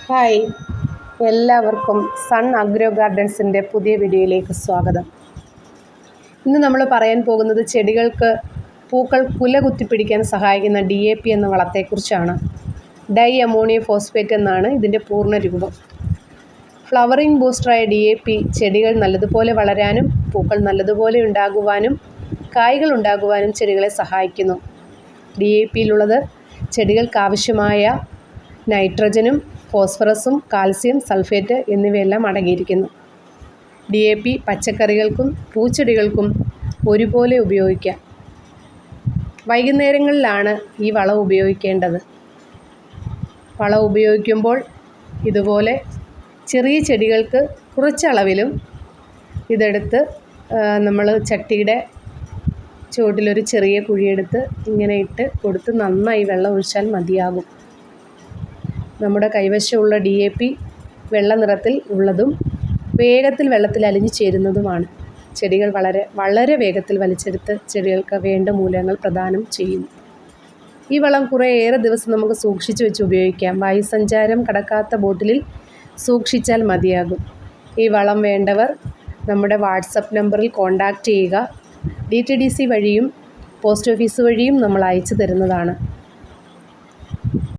Hi, എല്ലാവർക്കും sun agro ഗാർഡൻസിൻ്റെ പുതിയ വീഡിയോയിലേക്ക് സ്വാഗതം. ഇന്ന് നമ്മൾ പറയാൻ പോകുന്നത് ചെടികൾക്ക് പൂക്കൾ കുല കുത്തിപ്പിടിക്കാൻ സഹായിക്കുന്ന DAP എന്ന വളത്തെക്കുറിച്ചാണ്. ഡൈ അമോണിയം ഫോസ്ഫേറ്റ് എന്നാണ് ഇതിൻ്റെ പൂർണ്ണ രൂപം. ഫ്ലവറിംഗ് ബൂസ്റ്ററായ DAP ചെടികൾ നല്ലതുപോലെ വളരാനും പൂക്കൾ നല്ലതുപോലെ ഉണ്ടാകുവാനും കായ്കൾ ഉണ്ടാകുവാനും ചെടികളെ സഹായിക്കുന്നു. DAPയിലുള്ളത് ചെടികൾക്കാവശ്യമായ നൈട്രജനും ഫോസ്ഫറസും കാൽസ്യം സൾഫേറ്റ് എന്നിവയെല്ലാം അടങ്ങിയിരിക്കുന്നു. DAP പച്ചക്കറികൾക്കും പൂച്ചെടികൾക്കും ഒരുപോലെ ഉപയോഗിക്കാം. വൈകുന്നേരങ്ങളിലാണ് ഈ വളം ഉപയോഗിക്കേണ്ടത്. വളം ഉപയോഗിക്കുമ്പോൾ ഇതുപോലെ ചെറിയ ചെടികൾക്ക് കുറച്ചളവിലും ഇതെടുത്ത് നമ്മൾ ചട്ടിയുടെ ചുവട്ടിലൊരു ചെറിയ കുഴിയെടുത്ത് ഇങ്ങനെ ഇട്ട് കൊടുത്ത് നന്നായി വെള്ളം ഒഴിച്ചാൽ മതിയാകും. നമ്മുടെ കൈവശമുള്ള DAP വെള്ള നിറത്തിൽ ഉള്ളതും വേഗത്തിൽ വെള്ളത്തിൽ അലിഞ്ഞു ചേരുന്നതുമാണ്. ചെടികൾ വളരെ വേഗത്തിൽ വലിച്ചെടുത്ത് ചെടികൾക്ക് വേണ്ട മൂലകങ്ങൾ പ്രദാനം ചെയ്യുന്നു. ഈ വളം കുറേയേറെ ദിവസം നമുക്ക് സൂക്ഷിച്ച് വെച്ച് ഉപയോഗിക്കാം. വായുസഞ്ചാരം കടക്കാത്ത ബോട്ടിലിൽ സൂക്ഷിച്ചാൽ മതിയാകും. ഈ വളം വേണ്ടവർ നമ്മുടെ വാട്സപ്പ് നമ്പറിൽ കോൺടാക്റ്റ് ചെയ്യുക. DTDC വഴിയും പോസ്റ്റ് ഓഫീസ് വഴിയും നമ്മൾ അയച്ചു തരുന്നതാണ്.